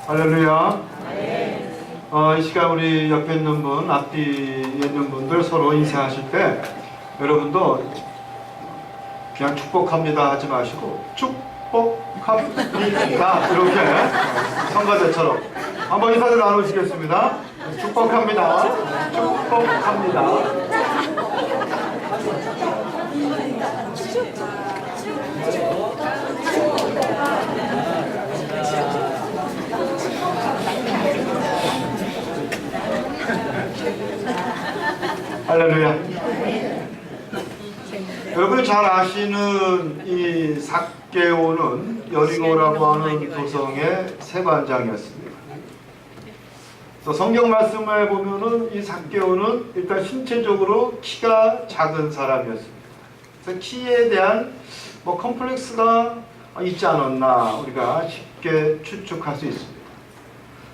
할렐루야. 이 시간 우리 옆에 있는 분, 앞뒤에 있는 분들 서로 인사하실 때 여러분도 그냥 축복합니다 하지 마시고 축복합니다 이렇게 성가대처럼 한번 인사를 나누시겠습니다. 축복합니다. 축복합니다. 할렐루야. 여러분이 잘 아시는 이 삭개오는 여리고라고 하는 도성의 세관장이었습니다. 그래서 성경 말씀에 보면은 이 삭개오는 일단 신체적으로 키가 작은 사람이었습니다. 그래서 키에 대한 컴플렉스가 있지 않았나 우리가 쉽게 추측할 수 있습니다.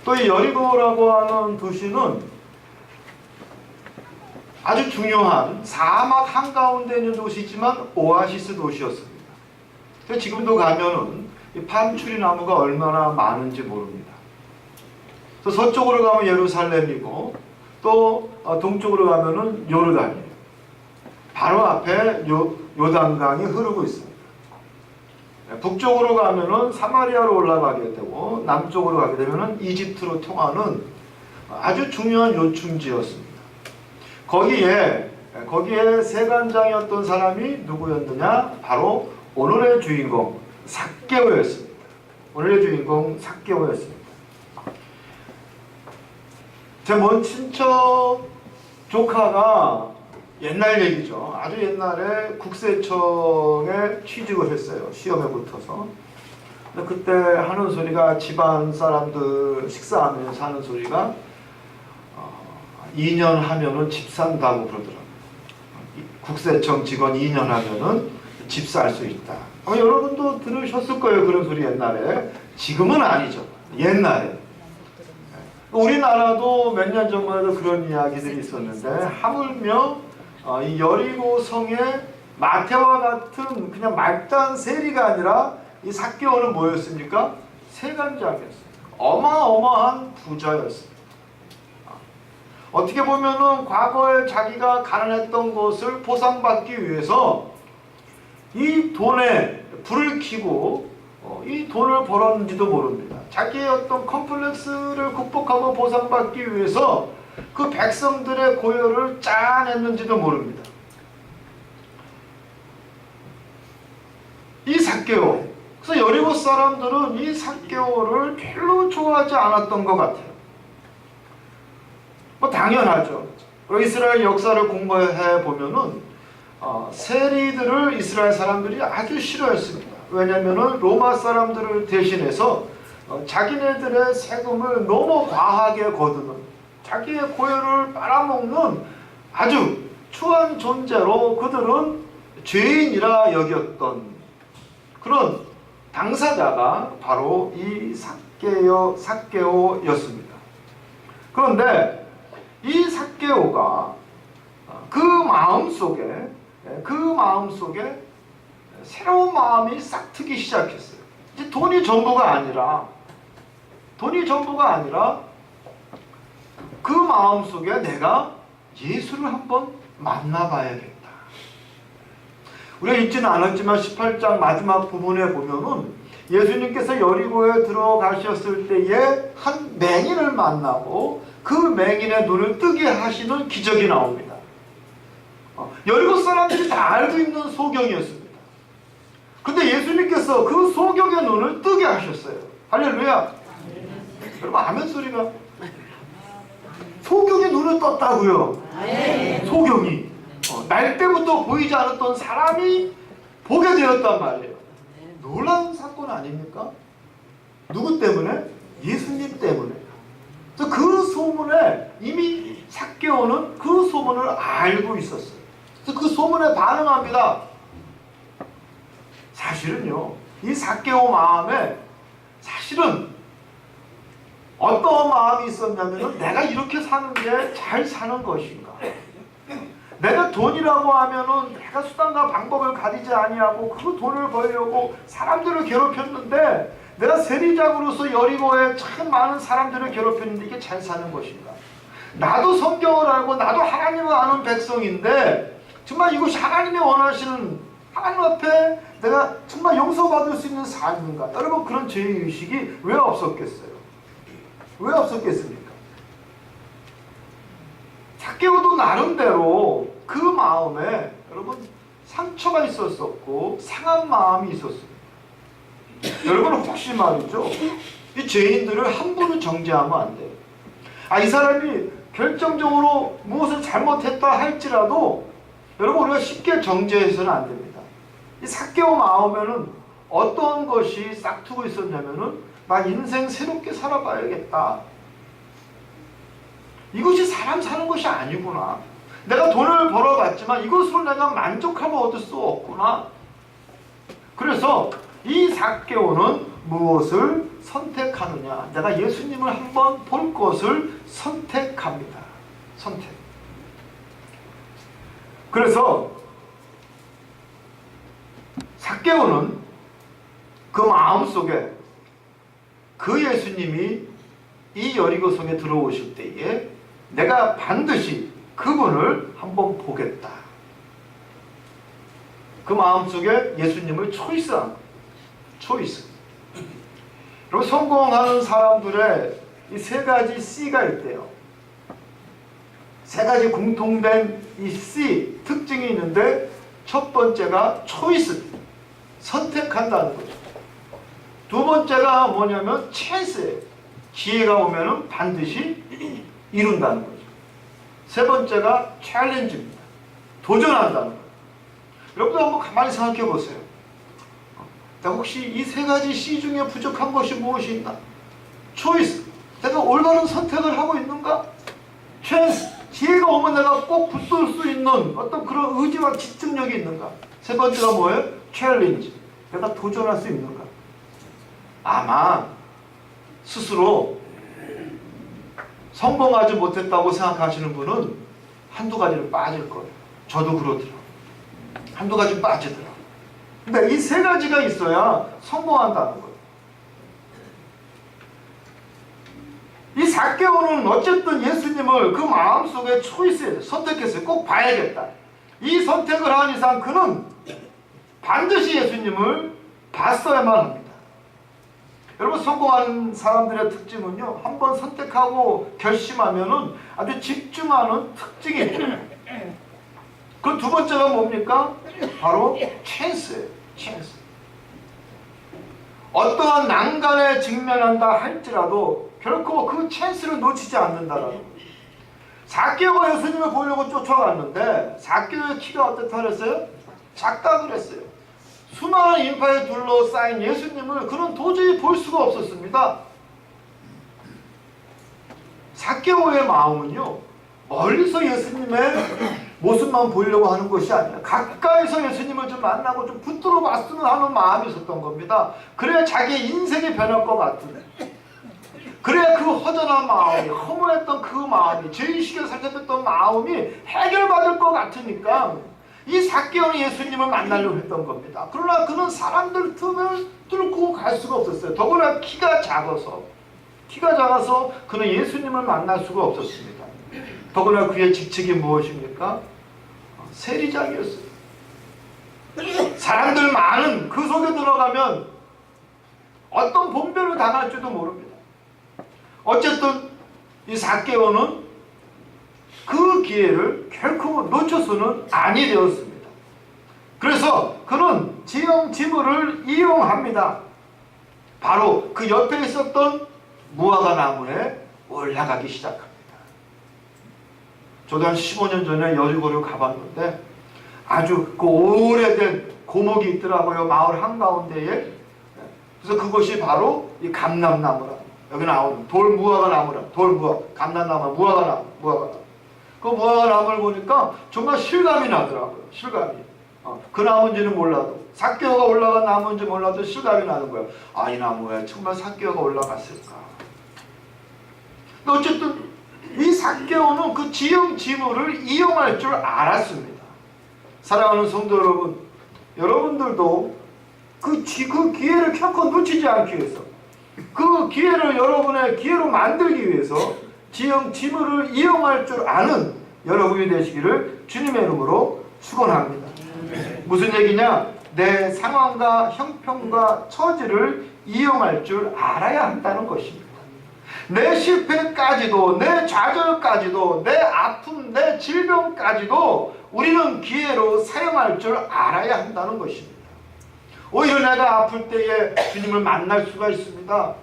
또 이 여리고라고 하는 도시는 아주 중요한 사막 한가운데 있는 도시지만 오아시스 도시였습니다. 그래서 지금도 가면은 이 팜추리 나무가 얼마나 많은지 모릅니다. 그래서 서쪽으로 가면 예루살렘이고 또 동쪽으로 가면은 요르단이에요. 바로 앞에 요단강이 흐르고 있습니다. 북쪽으로 가면은 사마리아로 올라가게 되고 남쪽으로 가게 되면은 이집트로 통하는 아주 중요한 요충지였습니다. 거기에 세관장이었던 사람이 누구였느냐? 바로 오늘의 주인공 삭개오였습니다. 오늘의 주인공 삭개오였습니다. 제 먼 친척 조카가 옛날 얘기죠. 아주 옛날에 국세청에 취직을 했어요. 시험에 붙어서. 근데 그때 하는 소리가 집안 사람들 식사하면서 하는 소리가 2년 하면은 집 산다고 그러더라고요. 국세청 직원 2년 하면은 집 살 수 있다. 아마 여러분도 들으셨을 거예요. 그런 소리 옛날에. 지금은 아니죠. 옛날에. 우리나라도 몇 년 전만 해도 그런 이야기들이 있었는데 하물며 이 여리고 성의 마태와 같은 그냥 말단 세리가 아니라 이 삭개오는 뭐였습니까? 세관장이었어요. 어마어마한 부자였어요. 어떻게 보면은 과거에 자기가 가난했던 것을 보상받기 위해서 이 돈에 불을 켜고 이 돈을 벌었는지도 모릅니다. 자기의 어떤 컴플렉스를 극복하고 보상받기 위해서 그 백성들의 고열을 짜냈는지도 모릅니다. 이 삭개오. 그래서 여리고 사람들은 이 삭개오를 별로 좋아하지 않았던 것 같아요. 당연하죠. 그리고 이스라엘 역사를 공부해 보면은 세리들을 이스라엘 사람들이 아주 싫어했습니다. 왜냐하면은 로마 사람들을 대신해서 자기네들의 세금을 너무 과하게 거두는 자기의 고열을 빨아먹는 아주 추한 존재로 그들은 죄인이라 여겼던 그런 당사자가 바로 이 삭개오였습니다. 그런데 이 삭개오가 그 마음속에 새로운 마음이 싹 트기 시작했어요. 이제 돈이 전부가 아니라 그 마음속에 내가 예수를 한번 만나봐야겠다. 우리가 읽지는 않았지만 18장 마지막 부분에 보면은 예수님께서 여리고에 들어가셨을 때에 한 맹인을 만나고 그 맹인의 눈을 뜨게 하시는 기적이 나옵니다. 여리고 사람들이 다 알고 있는 소경이었습니다. 근데 예수님께서 그 소경의 눈을 뜨게 하셨어요. 할렐루야. 여러분 아멘 소리가. 소경의 눈을 떴다고요. 소경이 날 때부터 보이지 않았던 사람이 보게 되었단 말이에요. 놀라운 사건 아닙니까? 누구 때문에? 예수님 때문에. 그 소문에 이미 삭개오는 그 소문을 알고 있었어요. 그래서 그 소문에 반응합니다. 사실은요, 이 삭개오 마음에 사실은 어떤 마음이 있었냐면 내가 이렇게 사는 게 잘 사는 것인가? 내가 돈이라고 하면은 내가 수단과 방법을 가리지 아니하고 그 돈을 벌려고 사람들을 괴롭혔는데 내가 세리장으로서 여리고에 참 많은 사람들을 괴롭혔는데 이게 잘 사는 것인가? 나도 성경을 알고 나도 하나님을 아는 백성인데 정말 이것이 하나님이 원하시는, 하나님 앞에 내가 정말 용서받을 수 있는 삶인가? 여러분, 그런 죄의식이 왜 없었겠어요? 왜 없었겠습니까? 삭개오도 나름대로 그 마음에 여러분 상처가 있었었고 상한 마음이 있었습니다. 여러분, 혹시 말이죠, 이 죄인들을 함부로 정죄하면 안 돼요. 이 사람이 결정적으로 무엇을 잘못했다 할지라도 여러분, 우리가 쉽게 정죄해서는 안 됩니다. 이 삭개오 마음에는 어떤 것이 싹트고 있었냐면은 나 인생 새롭게 살아봐야겠다. 이것이 사람 사는 것이 아니구나. 내가 돈을 벌어봤지만 이것으로 내가 만족함을 얻을 수 없구나. 그래서 이 삭개오는 무엇을 선택하느냐? 내가 예수님을 한번 볼 것을 선택합니다. 선택. 그래서 삭개오는 그 마음속에 그 예수님이 이 여리고 성에 들어오실 때에 내가 반드시 그분을 한번 보겠다. 그 마음속에 예수님을 초이스한 거예요. 초이스. 그리고 성공하는 사람들의 이 세 가지 C가 있대요. 세 가지 공통된 이 C 특징이 있는데 첫 번째가 초이스, 선택한다는 거죠. 두 번째가 뭐냐면 찬스예요. 기회가 오면은 반드시 이룬다는 거죠. 세 번째가 챌린지입니다. 도전한다는 거예요. 여러분도 한번 가만히 생각해 보세요. 혹시 이 세 가지 C 중에 부족한 것이 무엇이 있나? 초이스, 내가 올바른 선택을 하고 있는가? 찬스, 기회가 오면 내가 꼭 붙들 수 있는 어떤 그런 의지와 집중력이 있는가? 세 번째가 뭐예요? 챌린지, 내가 도전할 수 있는가? 아마 스스로 성공하지 못했다고 생각하시는 분은 한두 가지를 빠질 거예요. 저도 그러더라고요. 한두 가지 빠지더라고요. 근데 이 세 가지가 있어야 성공한다는 거예요. 이 삭개오는 어쨌든 예수님을 그 마음속에 초이스해서 선택했어요. 꼭 봐야겠다. 이 선택을 한 이상 그는 반드시 예수님을 봤어야만 합니다. 여러분, 성공하는 사람들의 특징은요, 한번 선택하고 결심하면은 아주 집중하는 특징이 있어요. 그 두 번째가 뭡니까? 바로 찬스예요. 찬스. 어떠한 난간에 직면한다 할지라도 결코 그 찬스를 놓치지 않는다라는 거예요. 삭개오가 예수님을 보려고 쫓아갔는데 삭개오의 키가 어떻다 그랬어요? 작다 그랬어요. 수많은 인파에 둘러싸인 예수님을 그는 도저히 볼 수가 없었습니다. 삭개오의 마음은요, 멀리서 예수님의 모습만 보려고 하는 것이 아니라 가까이서 예수님을 좀 만나고 좀 붙들어 봤으면 하는 마음이 있었던 겁니다. 그래야 자기의 인생이 변할 것 같은데, 그래야 그 허전한 마음이, 허무했던 그 마음이, 죄의식에 사로잡혔던 마음이 해결받을 것 같으니까 이 삭개오는 예수님을 만나려고 했던 겁니다. 그러나 그는 사람들 틈을 뚫고 갈 수가 없었어요. 더구나 키가 작아서 그는 예수님을 만날 수가 없었습니다. 더구나 그의 직책이 무엇입니까? 세리장이었어요. 사람들 많은 그 속에 들어가면 어떤 봉변을 당할지도 모릅니다. 어쨌든 이 삭개오는 그 기회를 결코 놓쳐서는 아니 되었습니다. 그래서 그는 지형지물을 이용합니다. 바로 그 옆에 있었던 무화과 나무에 올라가기 시작합니다. 저도 한 15년 전에 여리고를 가봤는데 아주 그 오래된 고목이 있더라고요. 마을 한가운데에. 그래서 그것이 바로 이 감람나무라. 여기 나오는 돌무화과 나무라. 돌무화, 감람나무, 무화과 나무. 그 무화과 나무를 보니까 정말 실감이 나더라고요. 실감이. 그 나무인지는 몰라도, 삭개오가 올라간 나무인지 몰라도 실감이 나는 거예요. 이 나무에 정말 삭개오가 올라갔을까. 어쨌든 이 삭개오는 그 지형지물을 이용할 줄 알았습니다. 사랑하는 성도 여러분, 여러분들도 그 기회를 결코 놓치지 않기 위해서, 그 기회를 여러분의 기회로 만들기 위해서 지물을 이용할 줄 아는 여러분이 되시기를 주님의 이름으로 축원합니다. 무슨 얘기냐? 내 상황과 형편과 처지를 이용할 줄 알아야 한다는 것입니다. 내 실패까지도, 내 좌절까지도, 내 아픔, 내 질병까지도 우리는 기회로 사용할 줄 알아야 한다는 것입니다. 오히려 내가 아플 때에 주님을 만날 수가 있습니다.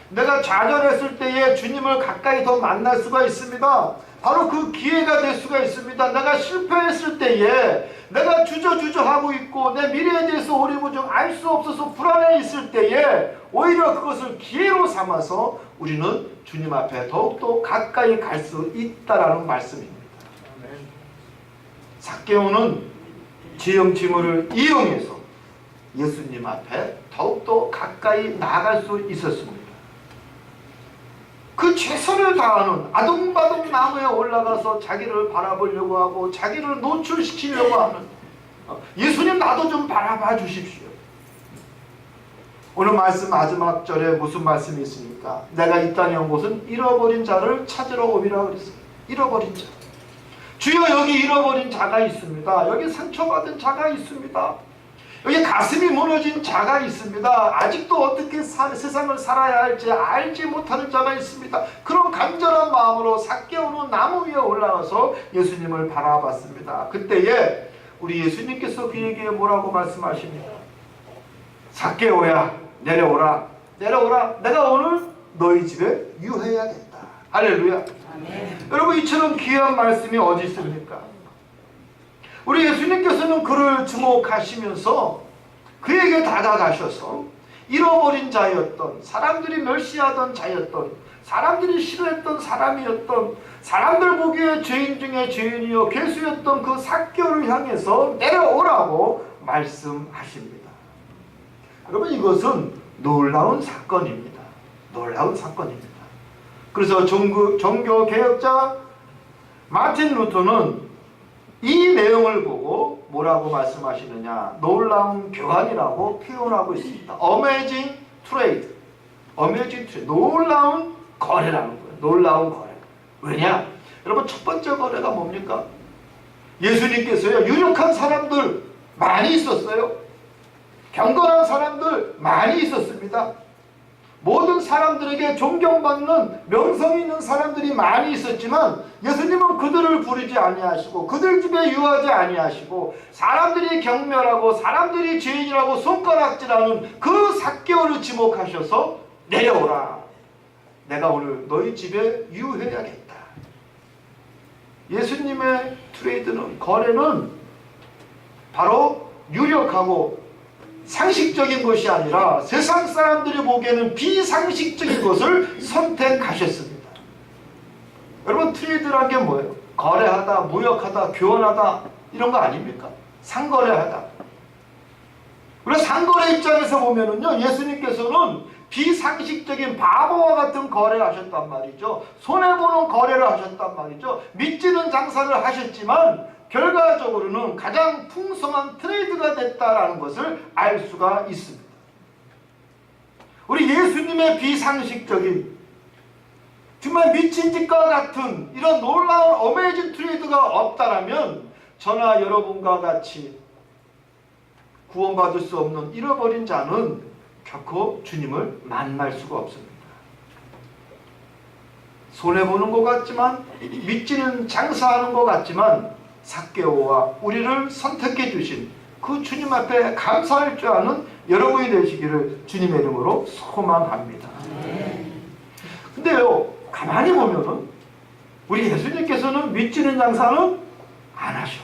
내가 좌절했을 때에 주님을 가까이 더 만날 수가 있습니다. 바로 그 기회가 될 수가 있습니다. 내가 실패했을 때에, 내가 주저주저하고 있고 내 미래에 대해서 오리무중 알 수 없어서 불안해 있을 때에 오히려 그것을 기회로 삼아서 우리는 주님 앞에 더욱더 가까이 갈 수 있다라는 말씀입니다. 삭개오는 지형지물을 이용해서 예수님 앞에 더욱더 가까이 나아갈 수 있었습니다. 그 최선을 다하는 아둥바둥 나무에 올라가서 자기를 바라보려고 하고 자기를 노출시키려고 하는, 예수님 나도 좀 바라봐 주십시오. 오늘 말씀 마지막 절에 무슨 말씀이 있습니까? 내가 이 땅에 온 곳은 잃어버린 자를 찾으러 오리라 그랬어요. 잃어버린 자. 주여, 여기 잃어버린 자가 있습니다. 여기 상처받은 자가 있습니다. 여기 가슴이 무너진 자가 있습니다. 아직도 어떻게 세상을 살아야 할지 알지 못하는 자가 있습니다. 그런 간절한 마음으로 삭개오는 나무 위에 올라가서 예수님을 바라봤습니다. 그때에 우리 예수님께서 그에게 뭐라고 말씀하십니까? 삭개오야, 내려오라. 내려오라. 내가 오늘 너희 집에 유해야겠다. 할렐루야. 아멘. 여러분, 이처럼 귀한 말씀이 어디 있습니까? 우리 예수님께서는 그를 주목하시면서 그에게 다가가셔서 잃어버린 자였던, 사람들이 멸시하던 자였던, 사람들이 싫어했던 사람이었던, 사람들 보기에 죄인 중에 죄인이요 괴수였던 그 삭개오를 향해서 내려오라고 말씀하십니다. 여러분, 이것은 놀라운 사건입니다. 놀라운 사건입니다. 그래서 종교개혁자 마틴 루터는 이 내용을 보고 뭐라고 말씀하시느냐? 놀라운 교환이라고 표현하고 있습니다. Amazing trade. Amazing trade. 놀라운 거래라는 거예요. 놀라운 거래. 왜냐? 여러분, 첫 번째 거래가 뭡니까? 예수님께서요, 유력한 사람들 많이 있었어요. 경건한 사람들 많이 있었습니다. 모든 사람들에게 존경받는 명성 있는 사람들이 많이 있었지만 예수님은 그들을 부르지 아니하시고 그들 집에 유하지 아니하시고 사람들이 경멸하고 사람들이 죄인이라고 손가락질하는 그 삭개오를 지목하셔서 내려오라. 내가 오늘 너희 집에 유해야겠다. 예수님의 트레이드는, 거래는 바로 유력하고 상식적인 것이 아니라 세상 사람들이 보기에는 비상식적인 것을 선택하셨습니다. 여러분, 트레이드란 게 뭐예요? 거래하다, 무역하다, 교환하다, 이런 거 아닙니까? 상거래하다. 우리가 상거래 입장에서 보면은요, 예수님께서는 비상식적인 바보와 같은 거래를 하셨단 말이죠. 손해보는 거래를 하셨단 말이죠. 믿지는 장사를 하셨지만 결과적으로는 가장 풍성한 트레이드가 됐다라는 것을 알 수가 있습니다. 우리 예수님의 비상식적인, 정말 미친 짓과 같은 이런 놀라운 어메이징 트레이드가 없다라면 저나 여러분과 같이 구원받을 수 없는 잃어버린 자는 결코 주님을 만날 수가 없습니다. 손해보는 것 같지만, 믿지는 장사하는 것 같지만 삭개오와 우리를 선택해 주신 그 주님 앞에 감사할 줄 아는 여러분이 되시기를 주님의 이름으로 소망합니다. 근데요, 가만히 보면은 우리 예수님께서는 믿지는 장사는 안 하셔.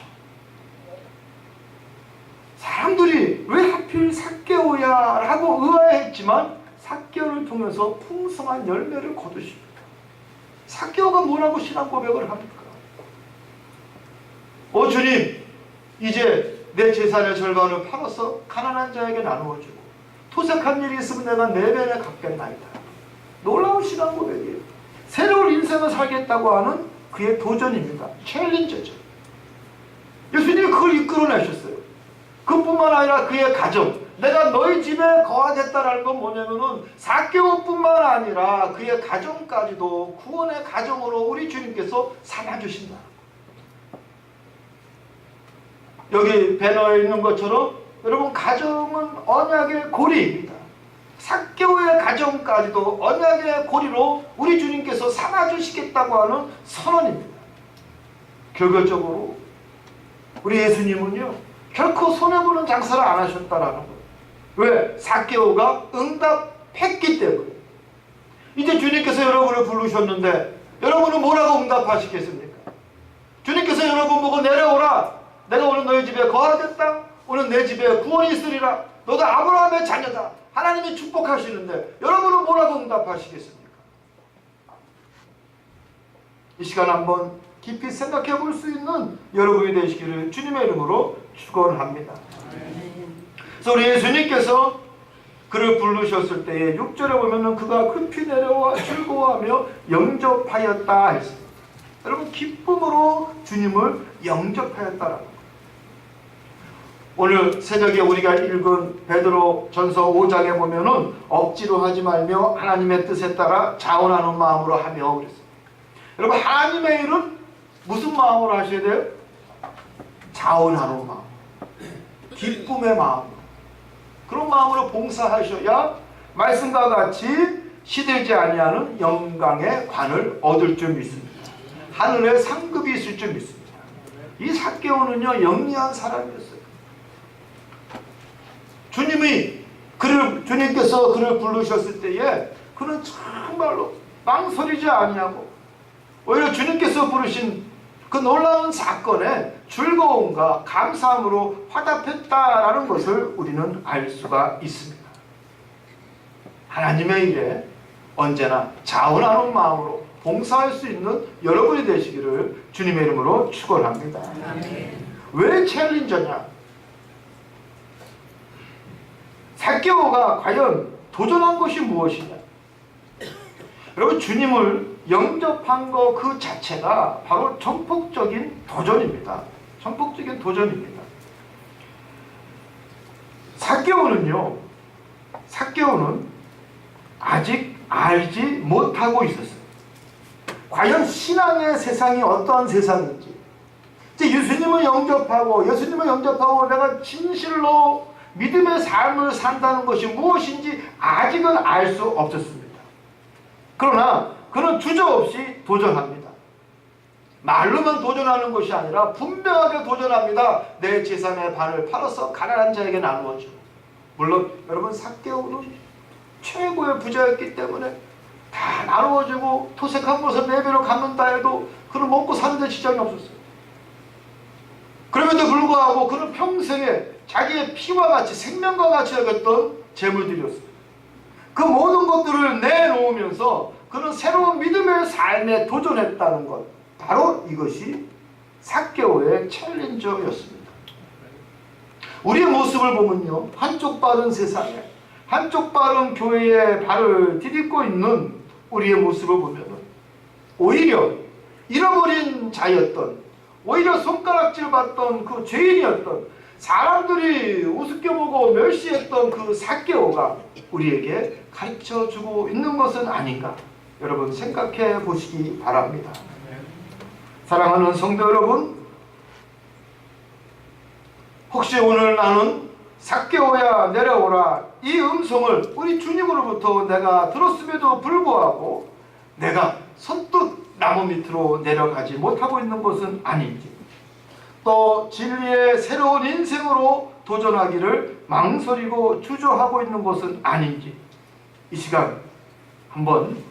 사람들이 왜 하필 삭개오야 라고 의아해했지만 삭개오를 통해서 풍성한 열매를 거두십니다. 삭개오가 뭐라고 신앙 고백을 합니까? 주님, 이제 내 재산의 절반을 팔아서 가난한 자에게 나누어주고 토색한 일이 있으면 내가 4배를 갚겠나이다. 놀라운 신앙 고백이에요. 새로운 인생을 살겠다고 하는 그의 도전입니다. 챌린저죠. 예수님이 그걸 이끌어내셨어요. 그뿐만 아니라 그의 가정, 내가 너희 집에 거하겠다라는 건 뭐냐면은 삭개오뿐만 아니라 그의 가정까지도 구원의 가정으로 우리 주님께서 삼아주신다. 여기 배너에 있는 것처럼 여러분, 가정은 언약의 고리입니다. 삭개오의 가정까지도 언약의 고리로 우리 주님께서 삼아주시겠다고 하는 선언입니다. 결과적으로 우리 예수님은요, 결코 손해보는 장사를 안 하셨다라는 거예요. 왜? 삭개오가 응답했기 때문에. 이제 주님께서 여러분을 부르셨는데 여러분은 뭐라고 응답하시겠습니까? 주님께서 여러분 보고 내려오라, 내가 오늘 너희 집에 거하겠다, 오늘 내 집에 구원이 있으리라, 너도 아브라함의 자녀다, 하나님이 축복하시는데 여러분은 뭐라고 응답하시겠습니까? 이 시간 한번 깊이 생각해 볼 수 있는 여러분이 되시기를 주님의 이름으로 축원합니다. 그래서 우리 예수님께서 그를 부르셨을 때에 6절에 보면은 그가 급히 내려와 즐거워하며 영접하였다 했습니다. 여러분, 기쁨으로 주님을 영접하였다라는 거예요. 오늘 새벽에 우리가 읽은 베드로 전서 5장에 보면은 억지로 하지 말며 하나님의 뜻에 따라 자원하는 마음으로 하며 그랬어요. 여러분, 하나님의 일은 무슨 마음으로 하셔야 돼요? 자원하는 마음, 기쁨의 마음, 그런 마음으로 봉사하셔야 말씀과 같이 시들지 아니하는 영광의 관을 얻을 줄 믿습니다. 하늘에 상급이 있을 줄 믿습니다. 이 삭개오는요, 영리한 사람이었어요. 주님께서 그를 부르셨을 때에 그는 정말로 망설이지 아니하고 오히려 주님께서 부르신 그 놀라운 사건에 즐거움과 감사함으로 화답했다라는 것을 우리는 알 수가 있습니다. 하나님의 일에 언제나 자원하는 마음으로 봉사할 수 있는 여러분이 되시기를 주님의 이름으로 축원합니다. 왜 챌린저냐? 삭개오가 과연 도전한 것이 무엇이냐? 여러분, 주님을 영접한 것 그 자체가 바로 전폭적인 도전입니다. 전폭적인 도전입니다. 삭개오는 아직 알지 못하고 있었어요. 과연 신앙의 세상이 어떠한 세상인지, 예수님을 영접하고 내가 진실로 믿음의 삶을 산다는 것이 무엇인지 아직은 알 수 없었습니다. 그러나 그는 주저없이 도전합니다. 말로만 도전하는 것이 아니라 분명하게 도전합니다. 내 재산의 반을 팔아서 가난한 자에게 나누어줘. 물론 여러분, 삭개오는 최고의 부자였기 때문에 다 나누어주고 토색한 것을 4배로 갚는다 해도 그는 먹고 사는 데 지장이 없었어요. 그럼에도 불구하고 그는 평생에 자기의 피와 같이 생명과 같이 여겼던 재물들이었어요. 그 모든 것들을 내놓으면서 그는 새로운 믿음의 삶에 도전했다는 것, 바로 이것이 삭개오의 챌린저였습니다. 우리의 모습을 보면요, 한쪽 발은 세상에, 한쪽 발은 교회에 발을 디딛고 있는 우리의 모습을 보면 오히려 잃어버린 자였던, 오히려 손가락질 받던 그 죄인이었던, 사람들이 우습게 보고 멸시했던 그 삭개오가 우리에게 가르쳐주고 있는 것은 아닌가, 여러분 생각해 보시기 바랍니다. 사랑하는 성도 여러분, 혹시 오늘 나는 삭개오야 내려오라, 이 음성을 우리 주님으로부터 내가 들었음에도 불구하고 내가 선뜻 나무 밑으로 내려가지 못하고 있는 것은 아닌지, 또 진리의 새로운 인생으로 도전하기를 망설이고 주저하고 있는 것은 아닌지, 이 시간 한번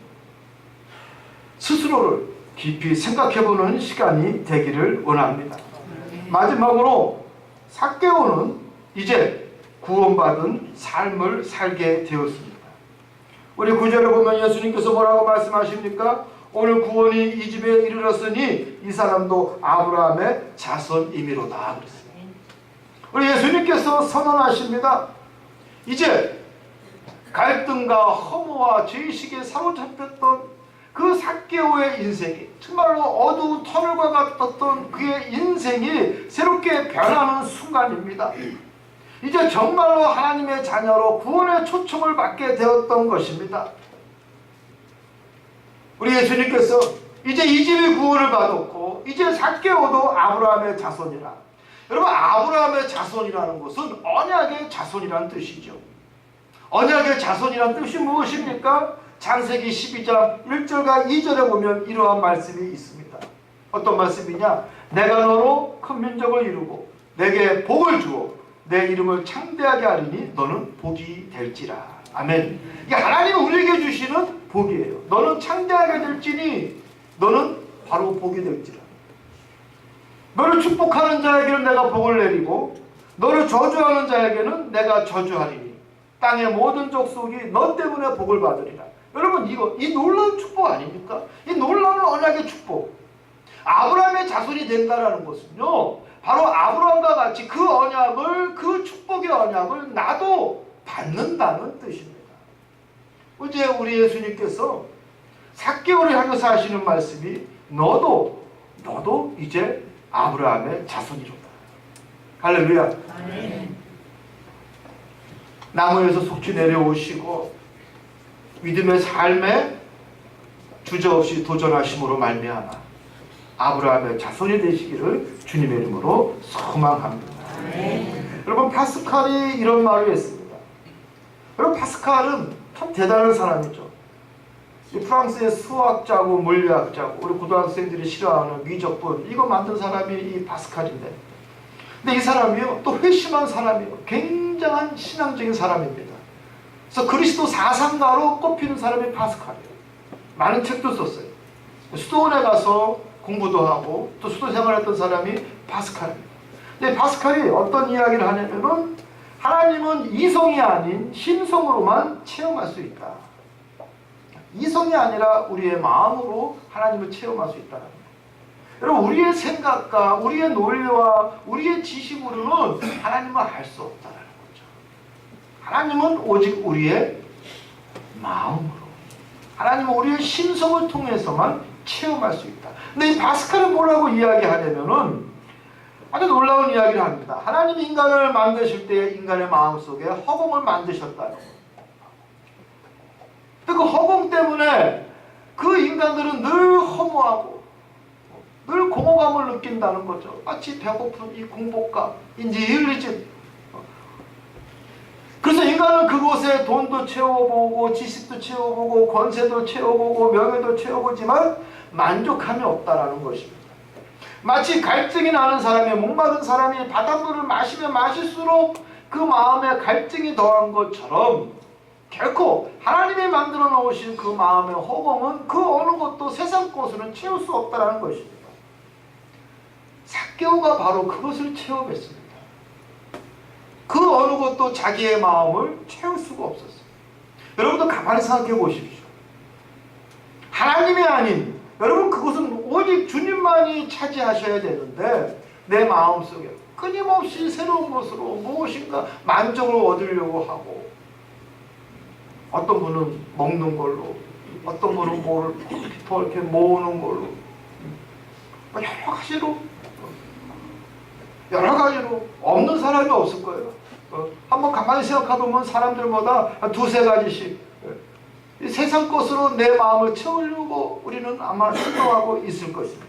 스스로를 깊이 생각해보는 시간이 되기를 원합니다. 마지막으로 삭개오는 이제 구원받은 삶을 살게 되었습니다. 우리 9절에 보면 예수님께서 뭐라고 말씀하십니까? 오늘 구원이 이 집에 이르렀으니 이 사람도 아브라함의 자손이미로다 그랬어요. 우리 예수님께서 선언하십니다. 이제 갈등과 허무와 죄의식에 사로잡혔던 그 삭개오의 인생이, 정말로 어두운 터널과 같았던 그의 인생이 새롭게 변하는 순간입니다. 이제 정말로 하나님의 자녀로 구원의 초청을 받게 되었던 것입니다. 우리 예수님께서 이제 이 집이 구원을 받았고 이제 삭개오도 아브라함의 자손이라. 여러분, 아브라함의 자손이라는 것은 언약의 자손이라는 뜻이죠. 언약의 자손이라는 뜻이 무엇입니까? 창세기 12장 1절과 2절에 보면 이러한 말씀이 있습니다. 어떤 말씀이냐? 내가 너로 큰 민족을 이루고 내게 복을 주어 내 이름을 창대하게 하리니 너는 복이 될지라. 아멘. 이게 하나님이 우리에게 주시는 복이에요. 너는 창대하게 될지니 너는 바로 복이 될지라. 너를 축복하는 자에게는 내가 복을 내리고 너를 저주하는 자에게는 내가 저주하리니 땅의 모든 족속이 너 때문에 복을 받으리라. 여러분, 이 놀라운 축복 아닙니까? 이 놀라운 언약의 축복. 아브라함의 자손이 된다라는 것은요, 바로 아브라함과 같이 그 언약을, 그 축복의 언약을 나도 받는다는 뜻입니다. 어제 우리 예수님께서 삭개오를 향해서 하시는 말씀이 너도 이제 아브라함의 자손이로다. 할렐루야. 나무에서 속히 내려오시고 믿음의 삶에 주저없이 도전하심으로 말미암아 아브라함의 자손이 되시기를 주님의 이름으로 소망합니다. 여러분, 파스칼이 이런 말을 했습니다. 여러분, 파스칼은 참 대단한 사람이죠. 프랑스의 수학자고 물리학자고 우리 고등학생들이 싫어하는 미적분, 이거 만든 사람이 이 파스칼인데, 근데 이 사람이요 또 회심한 사람이에요. 굉장한 신앙적인 사람입니다. 그래서 그리스도 사상가로 꼽히는 사람이 파스칼이에요. 많은 책도 썼어요. 수도원에 가서 공부도 하고 또 수도 생활했던 사람이 파스칼입니다. 근데 파스칼이 어떤 이야기를 하냐면은 하나님은 이성이 아닌 심성으로만 체험할 수 있다. 이성이 아니라 우리의 마음으로 하나님을 체험할 수 있다는 거예요. 여러분, 우리의 생각과 우리의 논리와 우리의 지식으로는 하나님을 알 수 없다는 거죠. 하나님은 오직 우리의 마음으로, 하나님은 우리의 심성을 통해서만 체험할 수 있다. 근데 이 파스칼은 뭐라고 이야기하냐면은 아주 놀라운 이야기를 합니다. 하나님이 인간을 만드실 때 인간의 마음속에 허공을 만드셨다는 거예요. 그 허공 때문에 그 인간들은 늘 허무하고 늘 공허감을 느낀다는 거죠. 마치 배고픈 이 공복감, 이 니힐리즘. 그래서 인간은 그곳에 돈도 채워보고 지식도 채워보고 권세도 채워보고 명예도 채워보지만 만족함이 없다라는 것입니다. 마치 갈증이 나는 사람이, 목마른 사람이 바닷물을 마시면 마실수록 그 마음에 갈증이 더한 것처럼 결코 하나님이 만들어 놓으신 그 마음의 허공은 그 어느 것도 세상 것으로는 채울 수 없다는 것입니다. 삭개오가 바로 그것을 체험했습니다. 그 어느 것도 자기의 마음을 채울 수가 없었어요. 여러분도 가만히 생각해 보십시오. 하나님이 아닌, 여러분, 그것은 오직 주님만이 차지하셔야 되는데 내 마음속에 끊임없이 새로운 것으로 무엇인가 만족을 얻으려고 하고, 어떤 분은 먹는 걸로, 어떤 분은 뭘 더 이렇게 모으는 걸로, 여러 가지로 없는 사람이 없을 거예요. 한번 가만히 생각해 보면 사람들마다 한 두세 가지씩 이 세상 것으로 내 마음을 채우려고 우리는 아마 생각하고 있을 것입니다.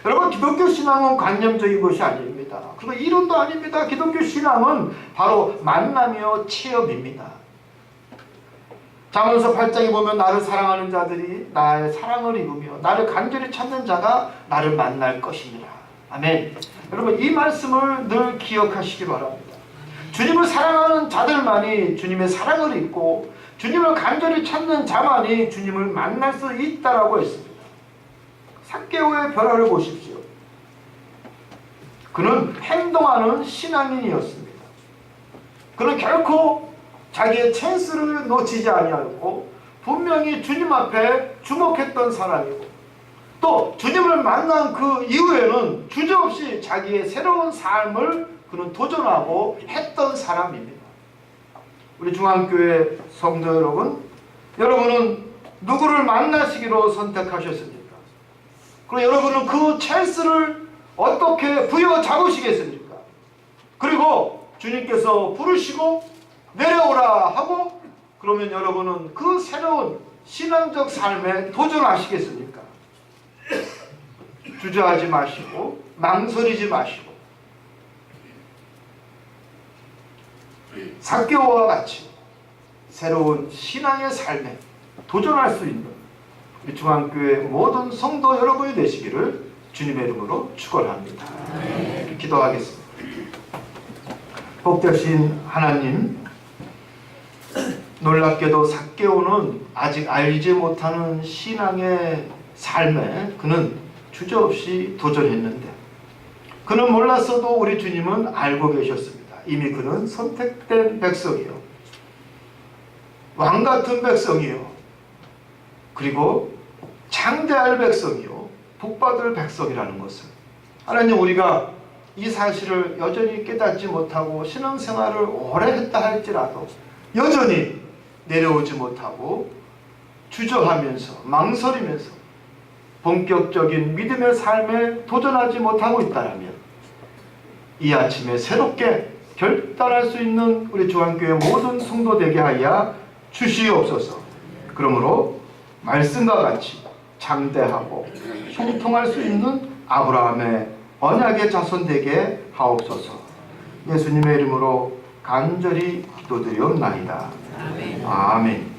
여러분, 기독교 신앙은 관념적인 것이 아닙니다. 그리고 이론도 아닙니다. 기독교 신앙은 바로 만남이요 체험입니다. 잠언서 8장에 보면 나를 사랑하는 자들이 나의 사랑을 입으며 나를 간절히 찾는 자가 나를 만날 것이니라. 아멘. 여러분, 이 말씀을 늘 기억하시기 바랍니다. 주님을 사랑하는 자들만이 주님의 사랑을 입고 주님을 간절히 찾는 자만이 주님을 만날 수 있다라고 했습니다. 삭개오의 변화를 보십시오. 그는 행동하는 신앙인이었습니다. 그는 결코 자기의 찬스를 놓치지 아니하였고 분명히 주님 앞에 주목했던 사람이고 또 주님을 만난 그 이후에는 주저없이 자기의 새로운 삶을 그는 도전하고 했던 사람입니다. 우리 중앙교회 성도 여러분, 여러분은 누구를 만나시기로 선택하셨습니까? 그리고 여러분은 그 찬스를 어떻게 부여잡으시겠습니까? 그리고 주님께서 부르시고 내려오라 하고 그러면 여러분은 그 새로운 신앙적 삶에 도전하시겠습니까? 주저하지 마시고 망설이지 마시고 삭개오와 같이 새로운 신앙의 삶에 도전할 수 있는 우리 중앙교회 모든 성도 여러분이 되시기를 주님의 이름으로 축원합니다. 기도하겠습니다. 복되신 하나님, 놀랍게도 삭개오는 아직 알지 못하는 신앙의 삶에 그는 주저없이 도전했는데 그는 몰랐어도 우리 주님은 알고 계셨습니다. 이미 그는 선택된 백성이요, 왕같은 백성이요, 그리고 장대할 백성이요, 복받을 백성이라는 것을 하나님, 우리가 이 사실을 여전히 깨닫지 못하고 신앙생활을 오래 했다 할지라도 여전히 내려오지 못하고 주저하면서 망설이면서 본격적인 믿음의 삶에 도전하지 못하고 있다면 이 아침에 새롭게 결단할 수 있는 우리 중앙교회 모든 성도 되게 하여 주시옵소서. 그러므로 말씀과 같이 장대하고 형통할 수 있는 아브라함의 언약의 자손 되게 하옵소서. 예수님의 이름으로 간절히 기도드리옵나이다. 아멘.